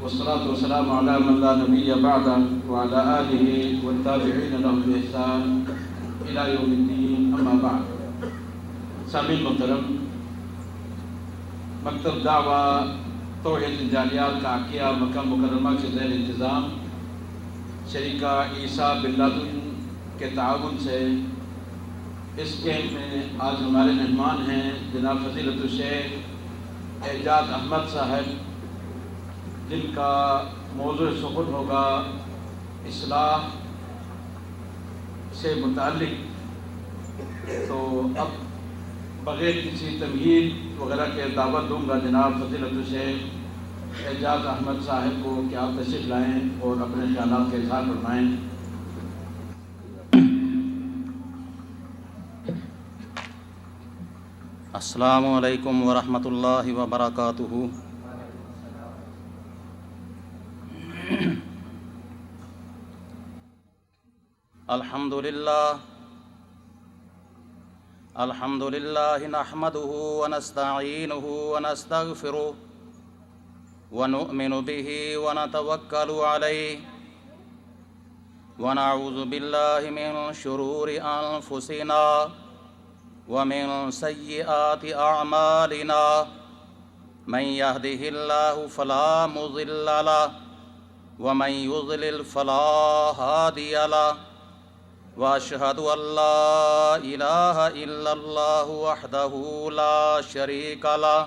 والصلاة والسلام على من لا نبي بعده وعلى آله والتابعين لهم بإحسان إلى يوم الدين أما بعد. سامعین محترم، مکتب دعویٰ توحید الجالیات کا عقیہ مکہ مکرمہ کے زیر انتظام شریکہ عیسیٰ بن لادن کے تعاون سے اس کیمپ میں آج ہمارے مہمان ہیں جناب فضیلت الشیخ اعجاز احمد صاحب، جن کا موضوع سخن ہوگا اصلاح سے متعلق. تو اب بغیر کسی تمہید وغیرہ کے دعوت دوں گا جناب فضیلت الشیخ اعجاز احمد صاحب کو کہ آپ تشریف لائیں اور اپنے خیالات کا اظہار فرمائیں. السلام علیکم ورحمۃ اللہ وبرکاتہ. الحمد للہ نحمده ونستعینه ونستغفره ونؤمن به ونتوکل علیہ ونعوذ باللہ من شرور انفسنا ومن سیئات اعمالنا من يهده الله فلا مضل له ومن يضلل فلا هادي له واشهد ان لا اله الا الله وحده لا شريك له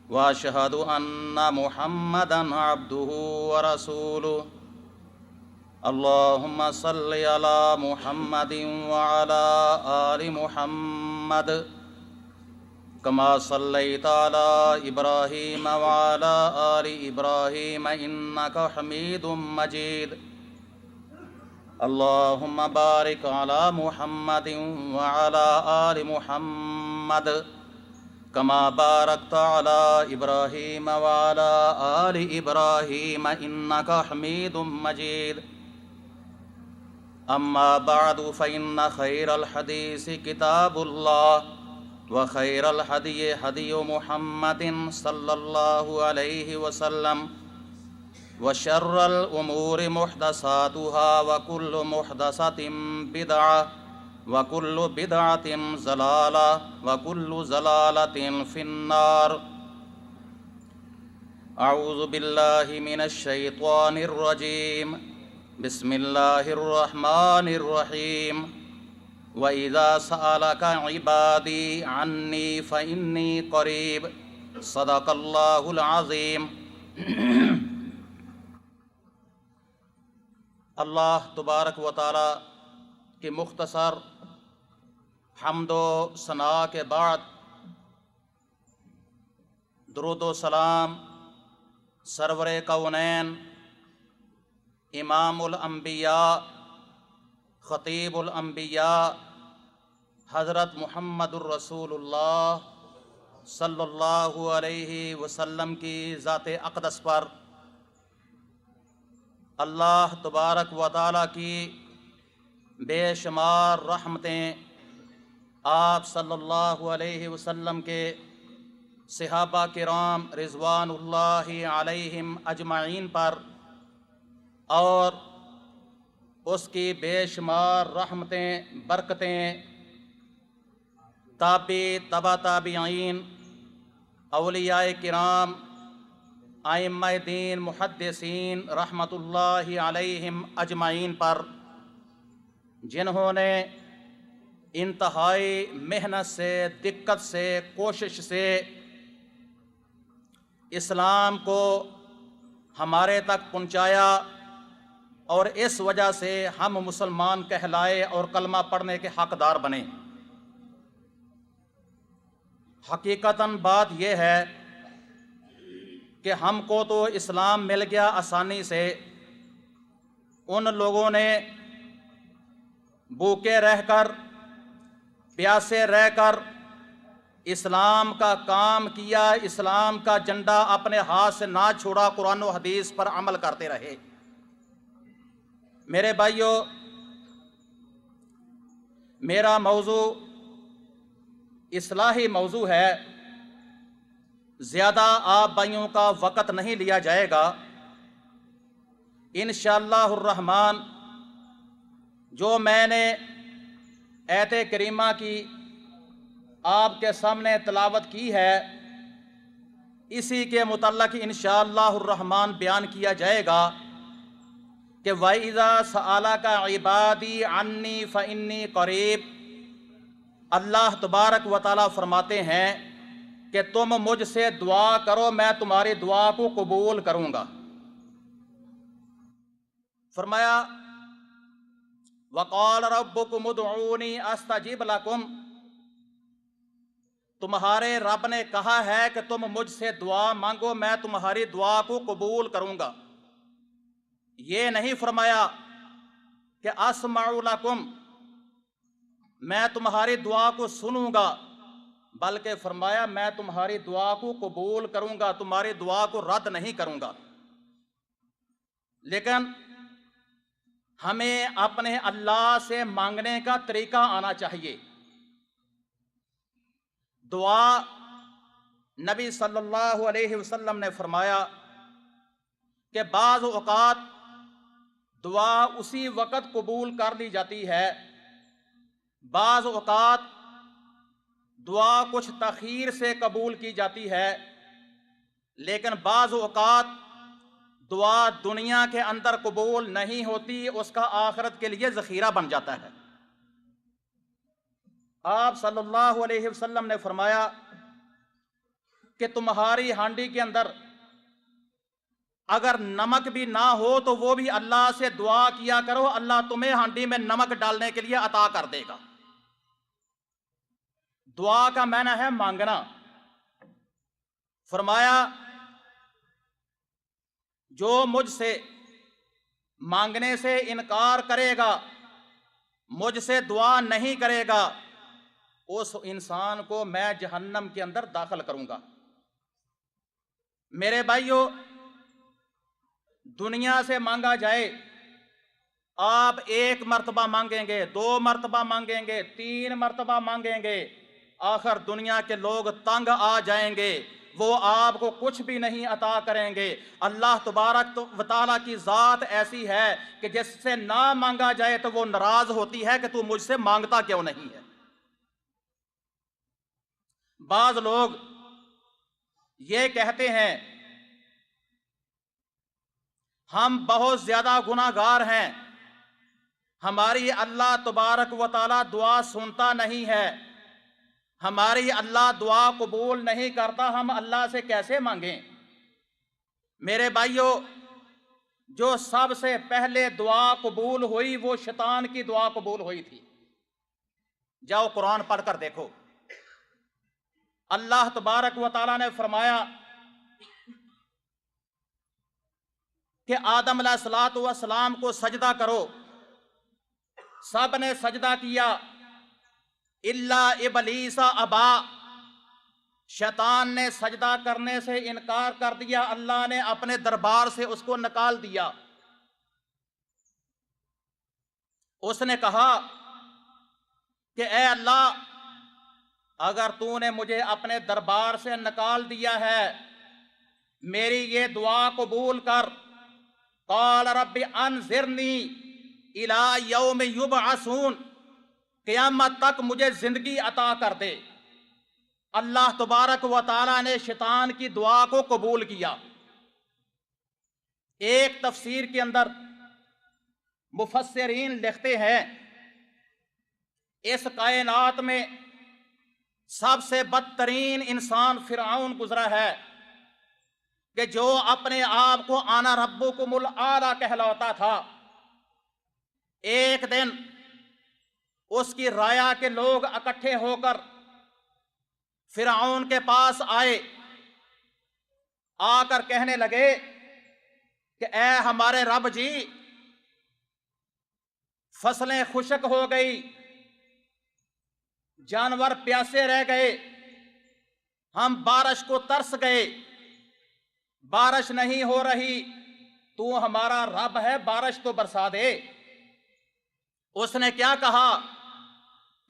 واشهد ان محمدا عبده ورسوله. اللهم صل على محمد وعلى آل محمد كما صليت على إبراهيم وعلى آل إبراهيم إنك حميد مجيد. اللهم بارك على محمد وعلى آل محمد كما باركت على إبراهيم وعلى آل إبراهيم إنك حميد مجيد. اما بعد فإن خير الحديث كتاب الله وخير الهدي هدي محمد صلى الله عليه وسلم وشر الأمور محدثاتها وكل محدثة بدعة وكل بدعة ضلالة وكل ضلالة في النار. أعوذ بالله من الشيطان الرجيم. بسم اللہ الرحمن الرحیم. وَإِذَا سَأَلَكَ عِبَادِي عَنِّي فَإِنِّي قَرِيبٌ. صدق اللہ العظیم. اللہ تبارک و تعالی کی مختصر حمد و ثناء کے بعد درود و سلام سرور کونین امام الانبیاء خطیب الانبیاء حضرت محمد الرسول اللہ صلی اللہ علیہ وسلم کی ذات اقدس پر اللہ تبارک و تعالیٰ کی بے شمار رحمتیں آپ صلی اللہ علیہ وسلم کے صحابہ کرام رضوان اللہ علیہم اجمعین پر اور اس کی بے شمار رحمتیں برکتیں تبع تابعین اولیاء کرام ائمہ دین محدثین رحمۃ اللہ علیہم اجمعین پر، جنہوں نے انتہائی محنت سے دقت سے کوشش سے اسلام کو ہمارے تک پہنچایا اور اس وجہ سے ہم مسلمان کہلائے اور کلمہ پڑھنے کے حقدار بنے. حقیقتاً بات یہ ہے کہ ہم کو تو اسلام مل گیا آسانی سے، ان لوگوں نے بھوکے رہ کر پیاسے رہ کر اسلام کا کام کیا، اسلام کا جھنڈا اپنے ہاتھ سے نہ چھوڑا، قرآن و حدیث پر عمل کرتے رہے. میرے بھائیو، میرا موضوع اصلاحی موضوع ہے. زیادہ آپ بھائیوں کا وقت نہیں لیا جائے گا. انشاءاللہ الرحمن جو میں نے آیت کریمہ کی آپ کے سامنے تلاوت کی ہے اسی کے متعلق انشاءاللہ الرحمن بیان کیا جائے گا کہ وَإِذَا سَأَلَكَ عِبَادِي عَنِّي فَإِنِّي قَرِيب۔ اللہ تبارک و تعالیٰ فرماتے ہیں کہ تم مجھ سے دعا کرو، میں تمہاری دعا کو قبول کروں گا۔ فرمایا وَقَالَ رَبُّكُمُ ادْعُونِي أَسْتَجِبْ لَكُمْ، تمہارے رب نے کہا ہے کہ تم مجھ سے دعا مانگو، میں تمہاری دعا کو قبول کروں گا۔ یہ نہیں فرمایا کہ اسمع لکم، میں تمہاری دعا کو سنوں گا، بلکہ فرمایا میں تمہاری دعا کو قبول کروں گا، تمہاری دعا کو رد نہیں کروں گا۔ لیکن ہمیں اپنے اللہ سے مانگنے کا طریقہ آنا چاہیے۔ دعا نبی صلی اللہ علیہ وسلم نے فرمایا کہ بعض اوقات دعا اسی وقت قبول کر لی جاتی ہے، بعض اوقات دعا کچھ تاخیر سے قبول کی جاتی ہے، لیکن بعض اوقات دعا دنیا کے اندر قبول نہیں ہوتی، اس کا آخرت کے لیے ذخیرہ بن جاتا ہے۔ آپ صلی اللہ علیہ وسلم نے فرمایا کہ تمہاری ہانڈی کے اندر اگر نمک بھی نہ ہو تو وہ بھی اللہ سے دعا کیا کرو، اللہ تمہیں ہانڈی میں نمک ڈالنے کے لیے عطا کر دے گا۔ دعا کا معنی ہے مانگنا۔ فرمایا جو مجھ سے مانگنے سے انکار کرے گا، مجھ سے دعا نہیں کرے گا، اس انسان کو میں جہنم کے اندر داخل کروں گا۔ میرے بھائیو، دنیا سے مانگا جائے، آپ 1 مرتبہ مانگیں گے، 2 مرتبہ مانگیں گے، 3 مرتبہ مانگیں گے، آخر دنیا کے لوگ تنگ آ جائیں گے، وہ آپ کو کچھ بھی نہیں عطا کریں گے۔ اللہ تبارک و تعالیٰ کی ذات ایسی ہے کہ جس سے نہ مانگا جائے تو وہ ناراض ہوتی ہے کہ تو مجھ سے مانگتا کیوں نہیں ہے۔ بعض لوگ یہ کہتے ہیں ہم بہت زیادہ گناہ گار ہیں، ہماری اللہ تبارک و تعالیٰ دعا سنتا نہیں ہے، ہماری اللہ دعا قبول نہیں کرتا، ہم اللہ سے کیسے مانگیں؟ میرے بھائیو، جو سب سے پہلے دعا قبول ہوئی وہ شیطان کی دعا قبول ہوئی تھی۔ جاؤ قرآن پڑھ کر دیکھو، اللہ تبارک و تعالیٰ نے فرمایا کہ آدم علیہ السلام کو سجدہ کرو، سب نے سجدہ کیا الا ابلیس ابا، شیطان نے سجدہ کرنے سے انکار کر دیا، اللہ نے اپنے دربار سے اس کو نکال دیا۔ اس نے کہا کہ اے اللہ، اگر تو نے مجھے اپنے دربار سے نکال دیا ہے، میری یہ دعا قبول کر۔ قال رب انظرنی الی یوم یبعثون، قیامت تک مجھے زندگی عطا کر دے۔ اللہ تبارک و تعالیٰ نے شیطان کی دعا کو قبول کیا۔ ایک تفسیر کے اندر مفسرین لکھتے ہیں اس کائنات میں سب سے بدترین انسان فرعون گزرا ہے کہ جو اپنے آپ کو انا ربکم الاعلی کہلاتا تھا۔ ایک دن اس کی رعایا کے لوگ اکٹھے ہو کر فرعون کے پاس آئے، آ کر کہنے لگے کہ اے ہمارے رب جی، فصلیں خشک ہو گئی، جانور پیاسے رہ گئے، ہم بارش کو ترس گئے، بارش نہیں ہو رہی، تو ہمارا رب ہے، بارش تو برسا دے۔ اس نے کیا کہا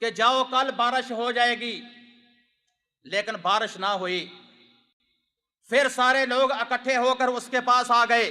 کہ جاؤ کل بارش ہو جائے گی، لیکن بارش نہ ہوئی۔ پھر سارے لوگ اکٹھے ہو کر اس کے پاس آ گئے،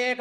1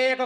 1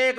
1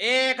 1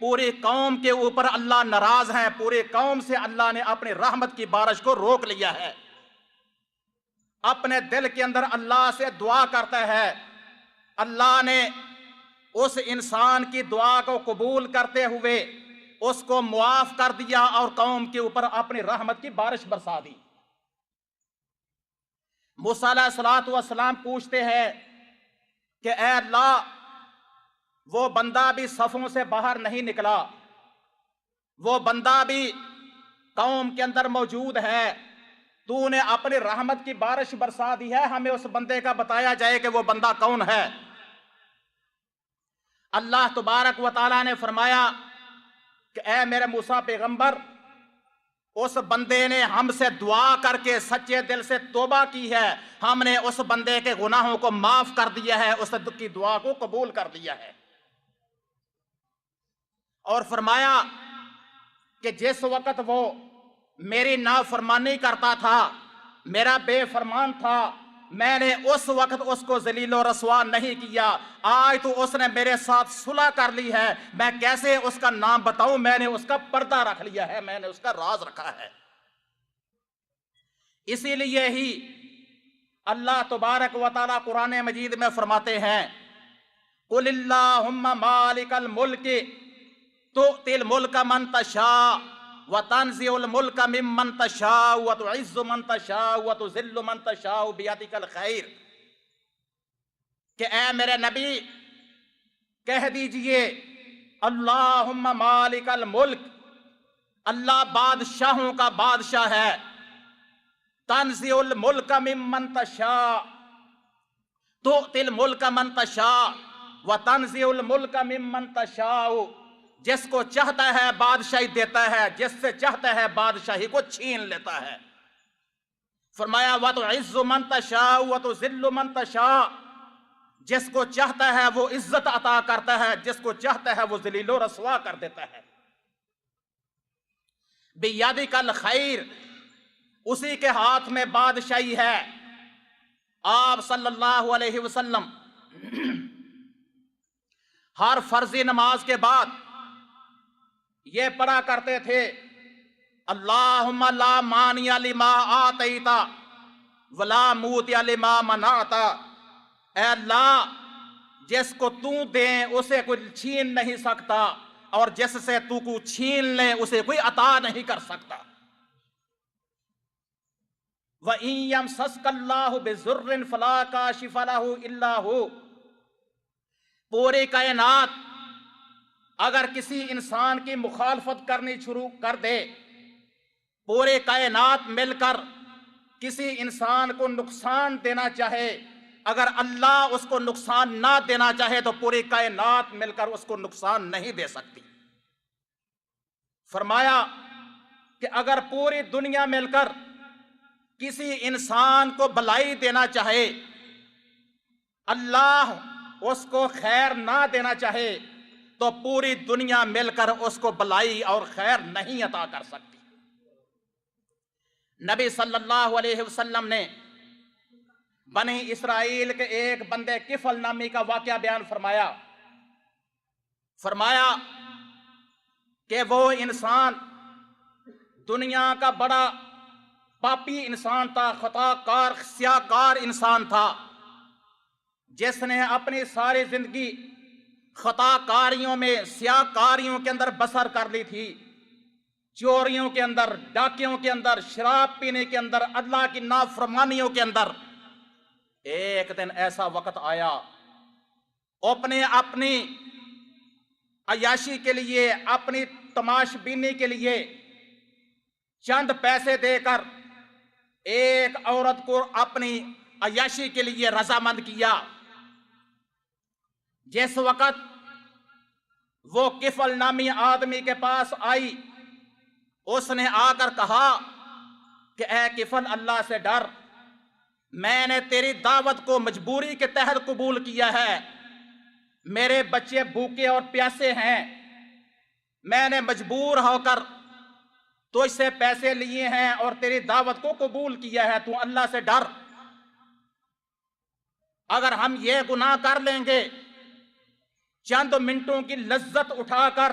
پوری قوم کے اوپر اللہ ناراض ہیں، پوری قوم سے اللہ نے اپنی رحمت کی بارش کو روک لیا ہے۔ اپنے دل کے اندر اللہ سے دعا کرتا ہے، اللہ نے اس انسان کی دعا کو قبول کرتے ہوئے اس کو معاف کر دیا اور قوم کے اوپر اپنی رحمت کی بارش برسا دی۔ موسیٰ علیہ الصلوۃ والسلام پوچھتے ہیں کہ اے اللہ، وہ بندہ بھی صفوں سے باہر نہیں نکلا، وہ بندہ بھی قوم کے اندر موجود ہے، تو نے اپنی رحمت کی بارش برسا دی ہے، ہمیں اس بندے کا بتایا جائے کہ وہ بندہ کون ہے۔ اللہ تبارک و تعالیٰ نے فرمایا کہ اے میرے موسیٰ پیغمبر، اس بندے نے ہم سے دعا کر کے سچے دل سے توبہ کی ہے، ہم نے اس بندے کے گناہوں کو معاف کر دیا ہے، اس کی دعا کو قبول کر دیا ہے۔ اور فرمایا کہ جس وقت وہ میری نافرمانی کرتا تھا، میرا بے فرمان تھا، میں نے اس وقت اس کو ذلیل و رسوا نہیں کیا، آج تو اس نے میرے ساتھ صلح کر لی ہے، میں کیسے اس کا نام بتاؤں، میں نے اس کا پردہ رکھ لیا ہے، میں نے اس کا راز رکھا ہے۔ اسی لیے ہی اللہ تبارک و تعالیٰ قرآن مجید میں فرماتے ہیں قُلِ اللَّهُمَّ مَالِكَ الْمُلْكِ تُؤْتِي الْمُلْكَ مَن تَشَاءُ وَتَنزِعُ الْمُلْكَ مِمَّن تَشَاءُ وَتُعِزُّ مَن تَشَاءُ وَتُذِلُّ مَن تَشَاءُ بِيَدِكَ الْخَيْرُ، کہ اے میرے نبی کہہ دیجئے اللہم مالک الملک، اللہ بادشاہوں کا بادشاہ ہے، تنزع الملک ممن تشاء، تؤتی الملک من تشاء وتنزع الملک ممن تشاء، جس کو چاہتا ہے بادشاہی دیتا ہے، جس سے چاہتا ہے بادشاہی کو چھین لیتا ہے۔ فرمایا وَتُعِزُّ مَن تَشَاءُ وَتُذِلُّ مَن تَشَاءُ، جس کو چاہتا ہے وہ عزت عطا کرتا ہے، جس کو چاہتا ہے وہ ذلیل و رسوا کر دیتا ہے۔ بِیَدِکَ الْخَیْرُ، اسی کے ہاتھ میں بادشاہی ہے۔ آپ صلی اللہ علیہ وسلم ہر فرضی نماز کے بعد یہ پڑھا کرتے تھے اللہم لا مانع لما آتیت ولا موتی لما منعت، اے اللہ جس کو تو دیں اسے کوئی چھین نہیں سکتا، اور جس سے تو کو چھین لے اسے کوئی عطا نہیں کر سکتا۔ وَإِن يَمْسَسْكَ اللَّهُ بِضُرٍّ فَلَا كَاشِفَ لَهُ إِلَّا هُوَ، پوری کائنات اگر کسی انسان کی مخالفت کرنی شروع کر دے، پورے کائنات مل کر کسی انسان کو نقصان دینا چاہے، اگر اللہ اس کو نقصان نہ دینا چاہے تو پوری کائنات مل کر اس کو نقصان نہیں دے سکتی۔ فرمایا کہ اگر پوری دنیا مل کر کسی انسان کو بھلائی دینا چاہے، اللہ اس کو خیر نہ دینا چاہے تو پوری دنیا مل کر اس کو بھلائی اور خیر نہیں عطا کر سکتی۔ نبی صلی اللہ علیہ وسلم نے بنی اسرائیل کے ایک بندے کفل نامی کا واقعہ بیان فرمایا۔ فرمایا کہ وہ انسان دنیا کا بڑا پاپی انسان تھا، خطا کار سیاہ کار انسان تھا، جس نے اپنی ساری زندگی خطا کاریوں میں سیاہ کاریوں کے اندر بسر کر لی تھی، چوریوں کے اندر، ڈاکیوں کے اندر، شراب پینے کے اندر، اللہ کی نافرمانیوں کے اندر۔ ایک دن ایسا وقت آیا اپنی عیاشی کے لیے، اپنی تماش بینی کے لیے چند پیسے دے کر ایک عورت کو اپنی عیاشی کے لیے رضامند کیا۔ جس وقت وہ کفل نامی آدمی کے پاس آئی، اس نے آ کر کہا کہ اے کفل، اللہ سے ڈر، میں نے تیری دعوت کو مجبوری کے تحت قبول کیا ہے، میرے بچے بھوکے اور پیاسے ہیں، میں نے مجبور ہو کر تجھ سے پیسے لیے ہیں اور تیری دعوت کو قبول کیا ہے، تو اللہ سے ڈر۔ اگر ہم یہ گناہ کر لیں گے، چند منٹوں کی لذت اٹھا کر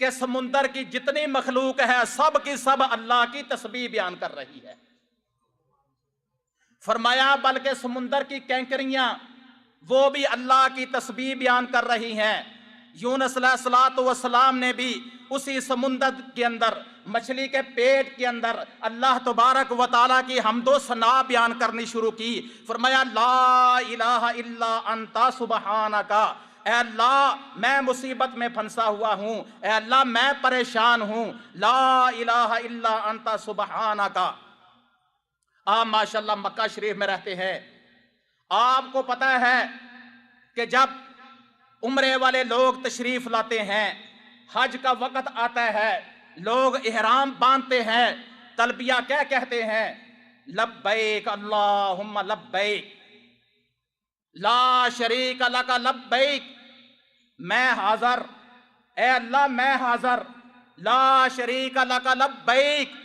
کہ سمندر کی جتنی مخلوق ہے سب کی سب اللہ کی تسبیح بیان کر رہی ہے۔ فرمایا بلکہ سمندر کی کینکریاں وہ بھی اللہ کی تسبیح بیان کر رہی ہیں۔ یونس علیہ السلام نے بھی اسی سمندر کے اندر، مچھلی کے پیٹ کے اندر اللہ تبارک و تعالیٰ کی حمد و ثنا بیان کرنی شروع کی۔ فرمایا لا الہ الا انت سبحانک، اے اللہ میں مصیبت میں پھنسا ہوا ہوں، اے اللہ میں پریشان ہوں، لا الہ الا انت سبحانک۔ آپ ماشاءاللہ مکہ شریف میں رہتے ہیں، آپ کو پتہ ہے کہ جب عمرے والے لوگ تشریف لاتے ہیں، حج کا وقت آتا ہے، لوگ احرام باندھتے ہیں، تلبیہ کیا کہتے ہیں؟ لبیک اللہم لبیک لا شریک لک لبیک، میں حاضر، اے اللہ میں حاضر، لا شریک لک لبیک،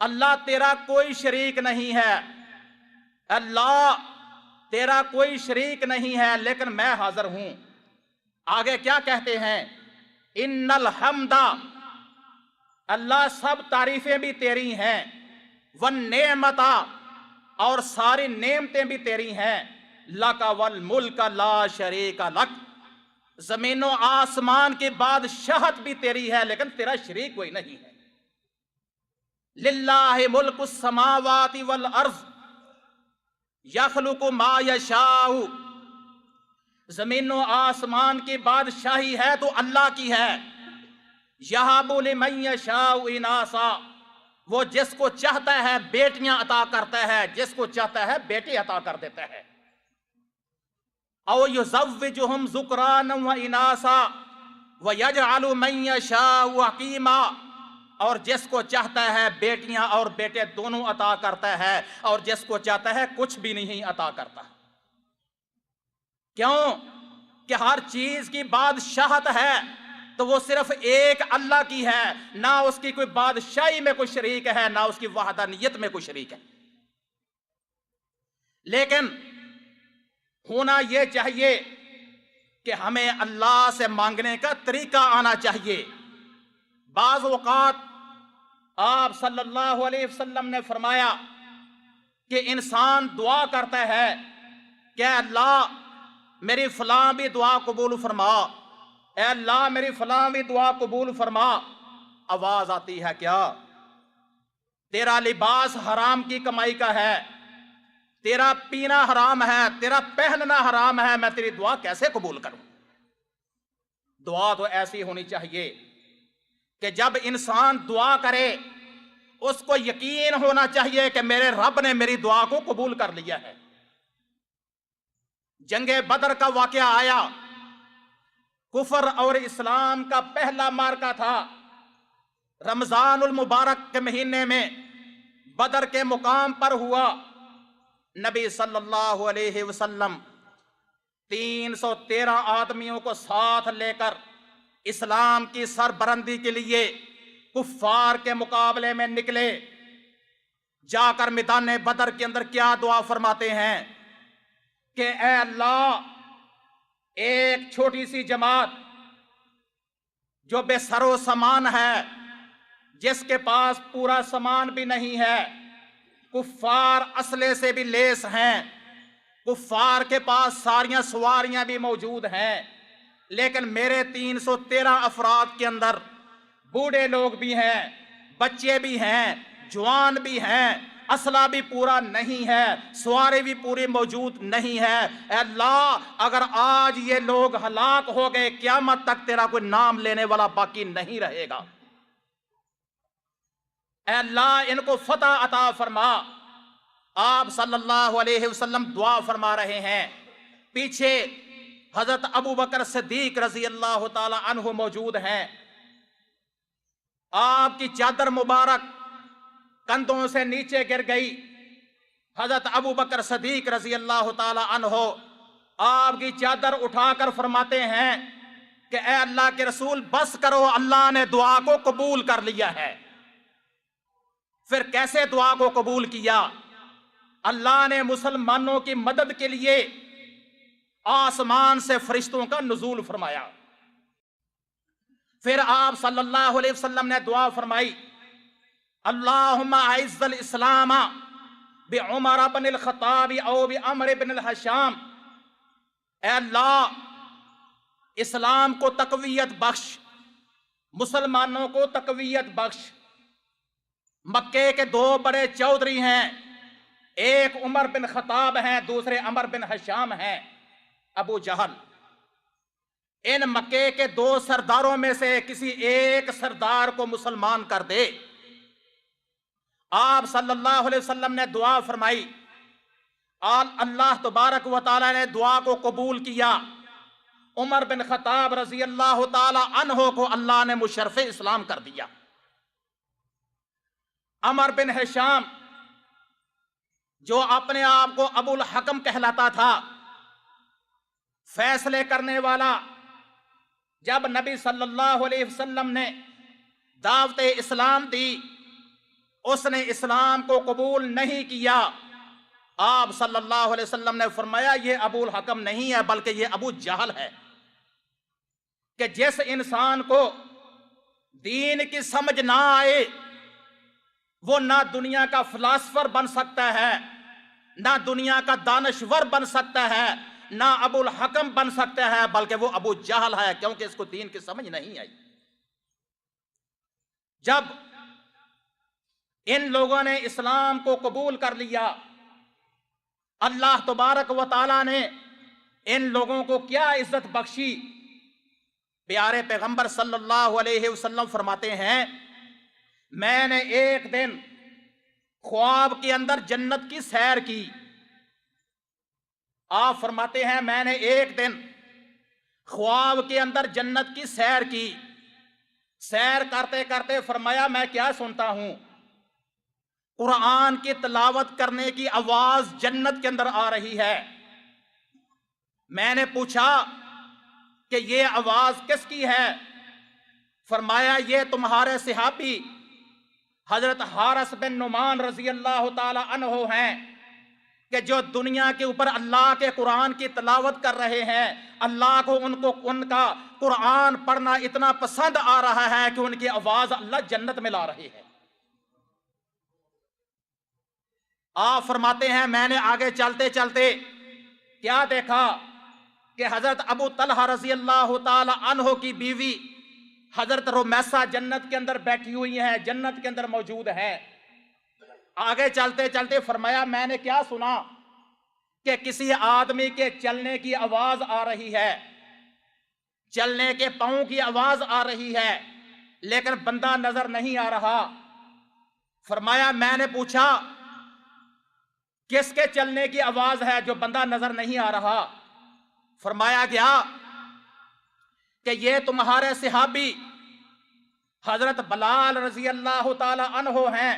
اللہ تیرا کوئی شریک نہیں ہے، اللہ تیرا کوئی شریک نہیں ہے لیکن میں حاضر ہوں۔ آگے کیا کہتے ہیں؟ ان الحمد، اللہ سب تعریفیں بھی تیری ہیں، والنعمت، اور ساری نعمتیں بھی تیری ہیں، لک والملک لا شریک لک، زمین و آسمان کی بادشاہت بھی تیری ہے لیکن تیرا شریک کوئی نہیں ہے۔ للہ ملک السماوات والارض یخلق ما یشاء، زمین و آسمان کی بادشاہی ہے تو اللہ کی ہے۔ یہب لمن یشاء اناثا، وہ جس کو چاہتا ہے بیٹیاں عطا کرتا ہے، جس کو چاہتا ہے بیٹے عطا کر دیتا ہے۔ او یزوجہم ذکرانا و اناثا ویجعل من یشاء عقیما، اور جس کو چاہتا ہے بیٹیاں اور بیٹے دونوں عطا کرتا ہے، اور جس کو چاہتا ہے کچھ بھی نہیں عطا کرتا۔ کیوں کہ ہر چیز کی بادشاہت ہے تو وہ صرف ایک اللہ کی ہے، نہ اس کی کوئی بادشاہی میں کوئی شریک ہے، نہ اس کی وحدانیت میں کوئی شریک ہے۔ لیکن ہونا یہ چاہیے کہ ہمیں اللہ سے مانگنے کا طریقہ آنا چاہیے۔ بعض اوقات آپ صلی اللہ علیہ وسلم نے فرمایا کہ انسان دعا کرتا ہے کہ اللہ میری فلاں بھی دعا قبول فرما، اے اللہ میری فلاں بھی دعا قبول فرما، آواز آتی ہے کیا؟ تیرا لباس حرام کی کمائی کا ہے، تیرا پینا حرام ہے، تیرا پہننا حرام ہے، میں تیری دعا کیسے قبول کروں؟ دعا تو ایسی ہونی چاہیے کہ جب انسان دعا کرے اس کو یقین ہونا چاہیے کہ میرے رب نے میری دعا کو قبول کر لیا ہے۔ جنگ بدر کا واقعہ آیا، کفر اور اسلام کا پہلا معرکہ تھا۔ رمضان المبارک کے مہینے میں بدر کے مقام پر ہوا۔ نبی صلی اللہ علیہ وسلم 313 آدمیوں کو ساتھ لے کر اسلام کی سربلندی کے لیے کفار کے مقابلے میں نکلے۔ جا کر میدان بدر کے اندر کیا دعا فرماتے ہیں کہ اے اللہ ایک چھوٹی سی جماعت جو بے سر و سامان ہے، جس کے پاس پورا سامان بھی نہیں ہے، کفار اسلحے سے بھی لیس ہیں، کفار کے پاس ساریاں سواریاں بھی موجود ہیں، لیکن میرے 313 افراد کے اندر بوڑھے لوگ بھی ہیں، بچے بھی ہیں، جوان بھی ہیں، اسلحہ بھی پورا نہیں ہے، سواری بھی پوری موجود نہیں ہے۔ اے اللہ اگر آج یہ لوگ ہلاک ہو گئے، قیامت تک تیرا کوئی نام لینے والا باقی نہیں رہے گا۔ اے اللہ ان کو فتح عطا فرما۔ آپ صلی اللہ علیہ وسلم دعا فرما رہے ہیں، پیچھے حضرت ابو بکر صدیق رضی اللہ تعالی عنہ موجود ہیں۔ آپ کی چادر مبارک کندھوں سے نیچے گر گئی۔ حضرت ابو بکر صدیق رضی اللہ تعالی عنہ آپ کی چادر اٹھا کر فرماتے ہیں کہ اے اللہ کے رسول بس کرو، اللہ نے دعا کو قبول کر لیا ہے۔ پھر کیسے دعا کو قبول کیا؟ اللہ نے مسلمانوں کی مدد کے لیے آسمان سے فرشتوں کا نزول فرمایا۔ پھر آپ صلی اللہ علیہ وسلم نے دعا فرمائی، اللہم اعز الاسلام بعمر بن الخطاب او بعمر بن الحشام، اے اللہ اسلام کو تقویت بخش، مسلمانوں کو تقویت بخش۔ مکے کے دو بڑے چودھری ہیں، ایک عمر بن خطاب ہیں، دوسرے عمر بن حشام ہیں، ابو جہل۔ ان مکے کے دو سرداروں میں سے کسی ایک سردار کو مسلمان کر دے۔ آپ صلی اللہ علیہ وسلم نے دعا فرمائی، اللہ تبارک و تعالی نے دعا کو قبول کیا۔ عمر بن خطاب رضی اللہ تعالی عنہ کو اللہ نے مشرف اسلام کر دیا۔ عمر بن حشام جو اپنے آپ کو ابو الحکم کہلاتا تھا، فیصلے کرنے والا، جب نبی صلی اللہ علیہ وسلم نے دعوت اسلام دی، اس نے اسلام کو قبول نہیں کیا۔ آپ صلی اللہ علیہ وسلم نے فرمایا یہ ابو الحکم نہیں ہے بلکہ یہ ابو جہل ہے، کہ جس انسان کو دین کی سمجھ نہ آئے وہ نہ دنیا کا فلاسفر بن سکتا ہے، نہ دنیا کا دانشور بن سکتا ہے، نہ ابو الحکم بن سکتا ہے، بلکہ وہ ابو جہل ہے، کیونکہ اس کو دین کی سمجھ نہیں آئی۔ جب ان لوگوں نے اسلام کو قبول کر لیا، اللہ تبارک و تعالی نے ان لوگوں کو کیا عزت بخشی۔ پیارے پیغمبر صلی اللہ علیہ وسلم فرماتے ہیں، میں نے ایک دن خواب کے اندر جنت کی سیر کی۔ آپ فرماتے ہیں میں نے ایک دن خواب کے اندر جنت کی سیر کی، سیر کرتے کرتے فرمایا میں کیا سنتا ہوں؟ قرآن کی تلاوت کرنے کی آواز جنت کے اندر آ رہی ہے۔ میں نے پوچھا کہ یہ آواز کس کی ہے؟ فرمایا یہ تمہارے صحابی حضرت حارث بن نعمان رضی اللہ تعالی عنہ ہیں، کہ جو دنیا کے اوپر اللہ کے قرآن کی تلاوت کر رہے ہیں، اللہ کو ان کا قرآن پڑھنا اتنا پسند آ رہا ہے کہ ان کی آواز اللہ جنت میں لا رہے ہیں۔ آپ فرماتے ہیں میں نے آگے چلتے چلتے کیا دیکھا کہ حضرت ابو طلحہ رضی اللہ تعالی عنہ کی بیوی حضرت رمیسہ جنت کے اندر بیٹھی ہوئی ہیں، جنت کے اندر موجود ہے۔ آگے چلتے چلتے فرمایا میں نے کیا سنا کہ کسی آدمی کے چلنے کی آواز آ رہی ہے، چلنے کے پاؤں کی آواز آ رہی ہے، لیکن بندہ نظر نہیں آ رہا۔ فرمایا میں نے پوچھا کس کے چلنے کی آواز ہے جو بندہ نظر نہیں آ رہا؟ فرمایا گیا کہ یہ تمہارے صحابی حضرت بلال رضی اللہ تعالی عنہ ہیں،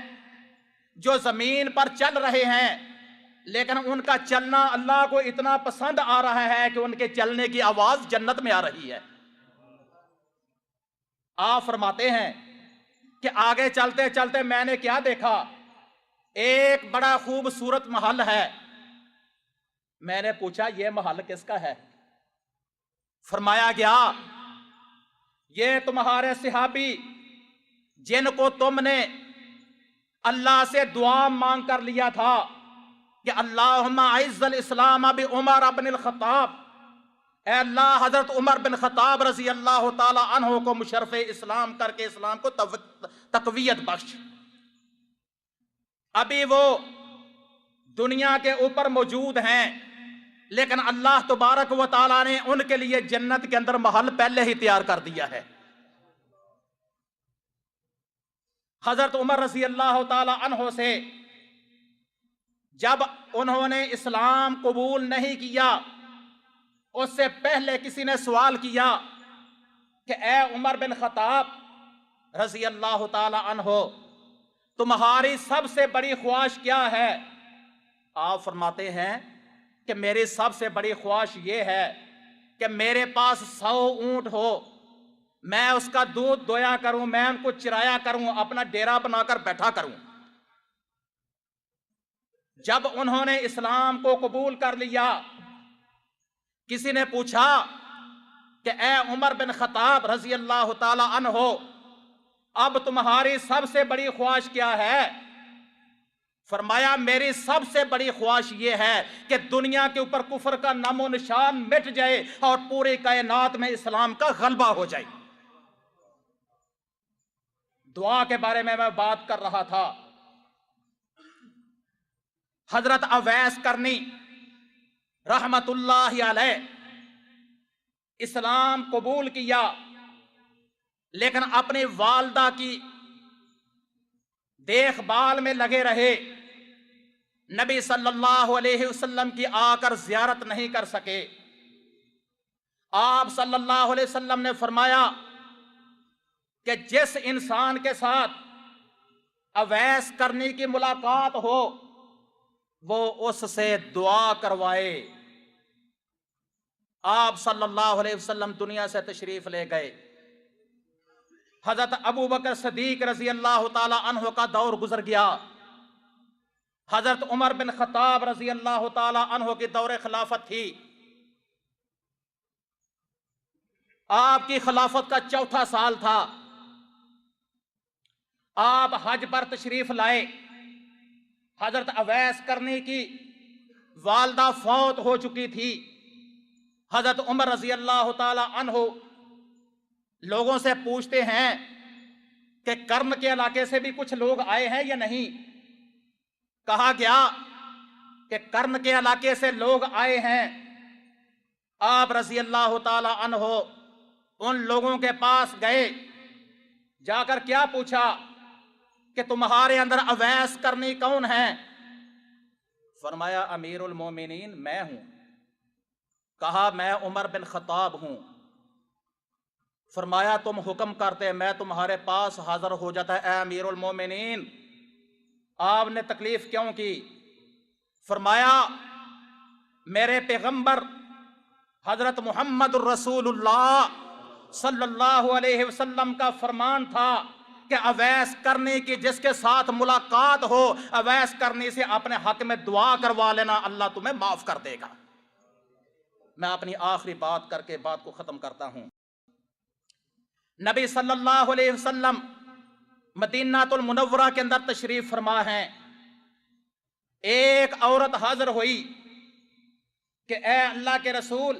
جو زمین پر چل رہے ہیں، لیکن ان کا چلنا اللہ کو اتنا پسند آ رہا ہے کہ ان کے چلنے کی آواز جنت میں آ رہی ہے۔ آپ فرماتے ہیں کہ آگے چلتے چلتے میں نے کیا دیکھا، ایک بڑا خوبصورت محل ہے۔ میں نے پوچھا یہ محل کس کا ہے؟ فرمایا گیا یہ تمہارے صحابی جن کو تم نے اللہ سے دعا مانگ کر لیا تھا کہ اللہم اعز الاسلام بعمر بن الخطاب، اے اللہ حضرت عمر بن خطاب رضی اللہ تعالی عنہ کو مشرف اسلام کر کے اسلام کو تقویت بخش۔ ابھی وہ دنیا کے اوپر موجود ہیں، لیکن اللہ تبارک و تعالیٰ نے ان کے لیے جنت کے اندر محل پہلے ہی تیار کر دیا ہے۔ حضرت عمر رضی اللہ تعالی عنہ سے جب انہوں نے اسلام قبول نہیں کیا، اس سے پہلے کسی نے سوال کیا کہ اے عمر بن خطاب رضی اللہ تعالی عنہ، تمہاری سب سے بڑی خواہش کیا ہے؟ آپ فرماتے ہیں کہ میری سب سے بڑی خواہش یہ ہے کہ میرے پاس 100 اونٹ ہو، میں اس کا دودھ دویا کروں، میں ان کو چرایا کروں، اپنا ڈیرا بنا کر بیٹھا کروں۔ جب انہوں نے اسلام کو قبول کر لیا، کسی نے پوچھا کہ اے عمر بن خطاب رضی اللہ تعالی عنہ، اب تمہاری سب سے بڑی خواہش کیا ہے؟ فرمایا میری سب سے بڑی خواہش یہ ہے کہ دنیا کے اوپر کفر کا نام و نشان مٹ جائے اور پوری کائنات میں اسلام کا غلبہ ہو جائے۔ دعا کے بارے میں بات کر رہا تھا۔ حضرت اویس کرنی رحمت اللہ علیہ اسلام قبول کیا، لیکن اپنی والدہ کی دیکھ بھال میں لگے رہے، نبی صلی اللہ علیہ وسلم کی آ کر زیارت نہیں کر سکے۔ آپ صلی اللہ علیہ وسلم نے فرمایا کہ جس انسان کے ساتھ اویس کرنی کی ملاقات ہو وہ اس سے دعا کروائے۔ آپ صلی اللہ علیہ وسلم دنیا سے تشریف لے گئے۔ حضرت ابو بکر صدیق رضی اللہ تعالی عنہ کا دور گزر گیا۔ حضرت عمر بن خطاب رضی اللہ تعالی عنہ کی دور خلافت تھی۔ آپ کی خلافت کا 4تھا سال تھا۔ آپ حج پر تشریف لائے۔ حضرت اویس کرنی کی والدہ فوت ہو چکی تھی۔ حضرت عمر رضی اللہ تعالی عنہ لوگوں سے پوچھتے ہیں کہ کرن کے علاقے سے بھی کچھ لوگ آئے ہیں یا نہیں؟ کہا گیا کہ کرن کے علاقے سے لوگ آئے ہیں۔ آپ رضی اللہ تعالی عنہ ان لوگوں کے پاس گئے، جا کر کیا پوچھا کہ تمہارے اندر اویس کرنی کون ہے؟ فرمایا امیر المومنین میں ہوں۔ کہا میں عمر بن خطاب ہوں۔ فرمایا تم حکم کرتے میں تمہارے پاس حاضر ہو جاتا۔ اے امیر المومنین آپ نے تکلیف کیوں کی؟ فرمایا میرے پیغمبر حضرت محمد الرسول اللہ صلی اللہ علیہ وسلم کا فرمان تھا کہ اویس کرنی کی جس کے ساتھ ملاقات ہو اویس کرنی سے اپنے حق میں دعا کروا لینا، اللہ تمہیں معاف کر دے گا۔ میں اپنی آخری بات کر کے بات کو ختم کرتا ہوں۔ نبی صلی اللہ علیہ وسلم مدینہ المنورہ کے اندر تشریف فرما ہیں۔ ایک عورت حاضر ہوئی کہ اے اللہ کے رسول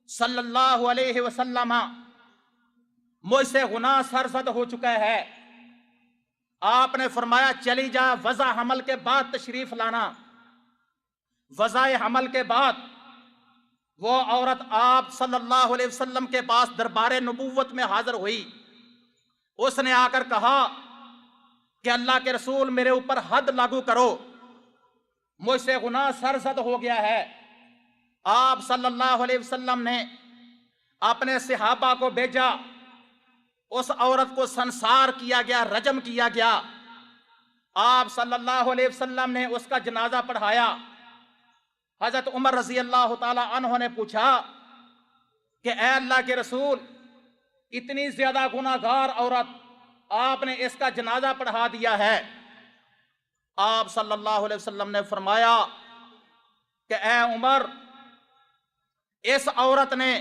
صلی اللہ علیہ وسلم مجھ سے گناہ سرزد ہو چکا ہے۔ آپ نے فرمایا چلی جا، وضع حمل کے بعد تشریف لانا۔ وضع حمل کے بعد وہ عورت آپ صلی اللہ علیہ وسلم کے پاس دربار نبوت میں حاضر ہوئی۔ اس نے آ کر کہا کہ اللہ کے رسول میرے اوپر حد لاگو کرو، مجھ سے گناہ سرزد ہو گیا ہے۔ آپ صلی اللہ علیہ وسلم نے اپنے صحابہ کو بھیجا، اس عورت کو سنسار کیا گیا، رجم کیا گیا۔ آپ صلی اللہ علیہ وسلم نے اس کا جنازہ پڑھایا۔ حضرت عمر رضی اللہ تعالی عنہ نے پوچھا کہ اے اللہ کے رسول اتنی زیادہ گناہگار عورت آپ نے اس کا جنازہ پڑھا دیا ہے۔ آپ صلی اللہ علیہ وسلم نے فرمایا کہ اے عمر اس عورت نے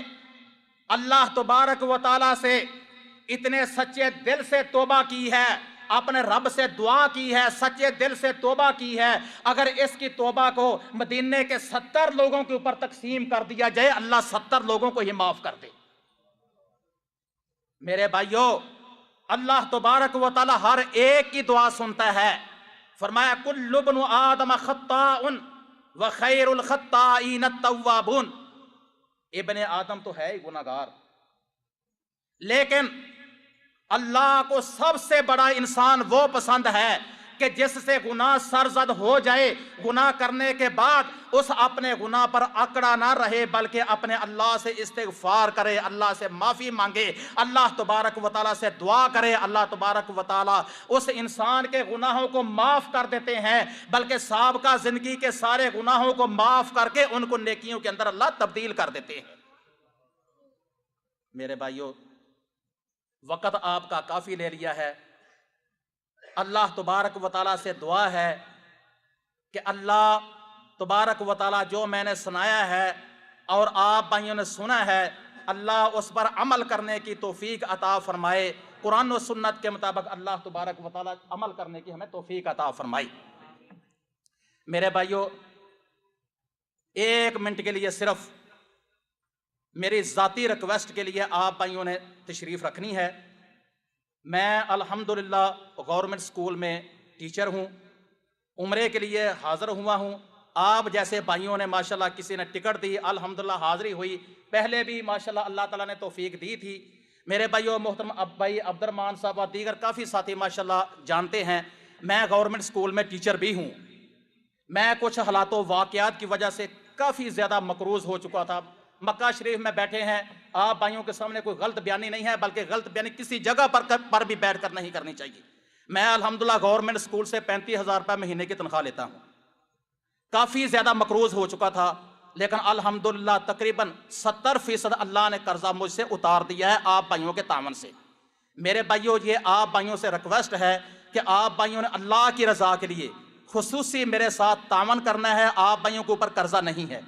اللہ تبارک و تعالی سے اتنے سچے دل سے توبہ کی ہے، اپنے رب سے دعا کی ہے، سچے دل سے توبہ کی ہے، اگر اس کی توبہ کو مدینے کے 70 لوگوں کے اوپر تقسیم کر دیا جائے اللہ 70 لوگوں کو ہی معاف کر دے۔ میرے بھائیو اللہ تبارک و تعالی ہر ایک کی دعا سنتا ہے۔ فرمایا کل ابن آدم خطاء وخیر الخطائین التوابون۔ ابن آدم تو ہے ہی گناہگار، لیکن اللہ کو سب سے بڑا انسان وہ پسند ہے کہ جس سے گناہ سرزد ہو جائے، گناہ کرنے کے بعد اس اپنے گناہ پر اکڑا نہ رہے بلکہ اپنے اللہ سے استغفار کرے، اللہ سے معافی مانگے، اللہ تبارک و تعالیٰ سے دعا کرے۔ اللہ تبارک و تعالیٰ اس انسان کے گناہوں کو معاف کر دیتے ہیں، بلکہ سابقہ زندگی کے سارے گناہوں کو معاف کر کے ان کو نیکیوں کے اندر اللہ تبدیل کر دیتے ہیں۔ میرے بھائیو وقت آپ کا کافی لے لیا ہے۔ اللہ تبارک و تعالیٰ سے دعا ہے کہ اللہ تبارک و تعالیٰ جو میں نے سنایا ہے اور آپ بھائیوں نے سنا ہے اللہ اس پر عمل کرنے کی توفیق عطا فرمائے، قرآن و سنت کے مطابق اللہ تبارک و تعالیٰ عمل کرنے کی ہمیں توفیق عطا فرمائی۔ میرے بھائیو، 1 منٹ کے لیے صرف میری ذاتی ریکویسٹ کے لیے آپ بھائیوں نے تشریف رکھنی ہے۔ میں الحمدللہ گورنمنٹ اسکول میں ٹیچر ہوں، عمرے کے لیے حاضر ہوا ہوں۔ آپ جیسے بھائیوں نے ماشاءاللہ کسی نے ٹکٹ دی، الحمدللہ حاضری ہوئی، پہلے بھی ماشاءاللہ اللہ تعالیٰ نے توفیق دی تھی۔ میرے بھائیوں، محترم بھائی عبد الرحمان صاحب اور دیگر کافی ساتھی ماشاءاللہ جانتے ہیں میں گورنمنٹ اسکول میں ٹیچر بھی ہوں۔ میں کچھ حالات و واقعات کی وجہ سے کافی زیادہ مقروض ہو چکا تھا۔ مکہ شریف میں بیٹھے ہیں، آپ بھائیوں کے سامنے کوئی غلط بیانی نہیں ہے، بلکہ غلط بیانی کسی جگہ پر بھی بیٹھ کر نہیں کرنی چاہیے۔ میں الحمدللہ گورنمنٹ اسکول سے 35,000 روپے مہینے کی تنخواہ لیتا ہوں۔ کافی زیادہ مقروض ہو چکا تھا، لیکن الحمدللہ تقریباً 70% اللہ نے قرضہ مجھ سے اتار دیا ہے آپ بھائیوں کے تعاون سے۔ میرے بھائیوں، یہ آپ بھائیوں سے ریکویسٹ ہے کہ آپ بھائیوں نے اللہ کی رضا کے لیے خصوصی میرے ساتھ تعاون کرنا ہے۔ آپ بھائیوں کے اوپر قرضہ نہیں ہے،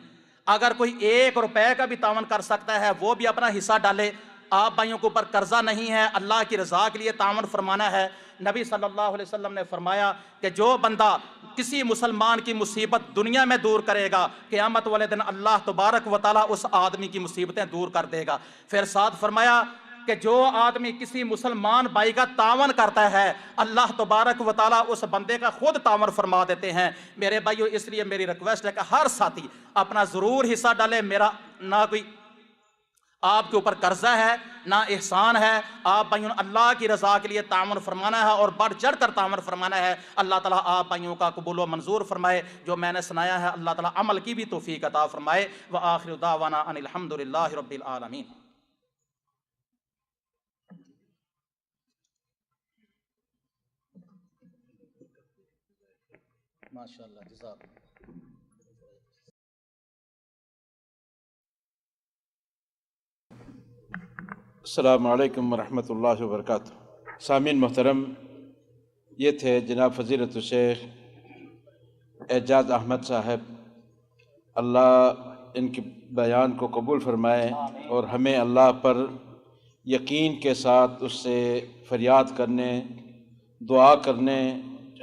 اگر کوئی 1 روپے کا بھی تعاون کر سکتا ہے وہ بھی اپنا حصہ ڈالے۔ آپ بھائیوں کے اوپر قرضہ نہیں ہے، اللہ کی رضا کے لیے تعاون فرمانا ہے۔ نبی صلی اللہ علیہ وسلم نے فرمایا کہ جو بندہ کسی مسلمان کی مصیبت دنیا میں دور کرے گا، قیامت والے دن اللہ تبارک و تعالیٰ اس آدمی کی مصیبتیں دور کر دے گا۔ پھر ساتھ فرمایا کہ جو آدمی کسی مسلمان بھائی کا تعاون کرتا ہے، اللہ تبارک و تعالیٰ اس بندے کا خود تعاون فرما دیتے ہیں۔ میرے بھائیو، اس لیے میری ریکویسٹ ہے کہ ہر ساتھی اپنا ضرور حصہ ڈالے۔ میرا نہ کوئی آپ کے اوپر قرضہ ہے نہ احسان ہے، آپ بھائیوں اللہ کی رضا کے لیے تعاون فرمانا ہے اور بڑھ چڑھ کر تعاون فرمانا ہے۔ اللہ تعالیٰ آپ بھائیوں کا قبول و منظور فرمائے۔ جو میں نے سنایا ہے اللہ تعالیٰ عمل کی بھی توفیق عطا فرمائے۔ وآخر دعوانا ان الحمدللہ رب العالمین۔ ماشاءاللہ، جزاک اللہ۔ السلام علیکم ورحمۃ اللہ وبرکاتہ۔ سامعین محترم، یہ تھے جناب فضیلت الشیخ اعجاز احمد صاحب، اللہ ان کے بیان کو قبول فرمائے اور ہمیں اللہ پر یقین کے ساتھ اس سے فریاد کرنے، دعا کرنے،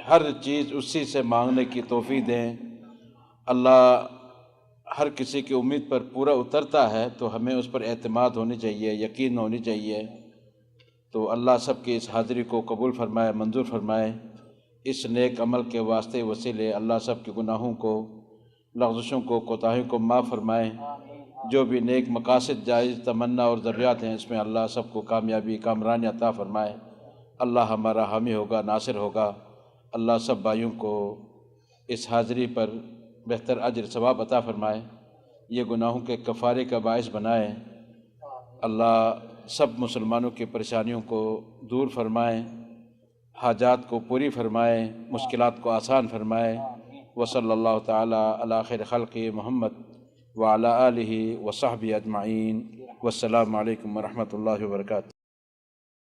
ہر چیز اسی سے مانگنے کی توفیق دیں۔ اللہ ہر کسی کی امید پر پورا اترتا ہے، تو ہمیں اس پر اعتماد ہونی چاہیے، یقین ہونی چاہیے۔ تو اللہ سب کی اس حاضری کو قبول فرمائے، منظور فرمائے۔ اس نیک عمل کے واسطے وسیلے اللہ سب کے گناہوں کو، لغزشوں کو، کوتاہیوں کو معاف فرمائے۔ جو بھی نیک مقاصد، جائز تمنا اور ضروریات ہیں، اس میں اللہ سب کو کامیابی، کامرانی عطا فرمائے۔ اللہ ہمارا حامی ہوگا، ناصر ہوگا۔ اللہ سب بھائیوں کو اس حاضری پر بہتر اجر ثواب عطا فرمائے، یہ گناہوں کے کفارے کا باعث بنائے۔ اللہ سب مسلمانوں کی پریشانیوں کو دور فرمائے، حاجات کو پوری فرمائے، مشکلات کو آسان فرمائے۔ وصلی اللہ تعالی علی خیر خلق محمد وعلی آلہ وصحبہ اجمعین۔ والسلام علیکم ورحمۃ اللہ وبرکاتہ۔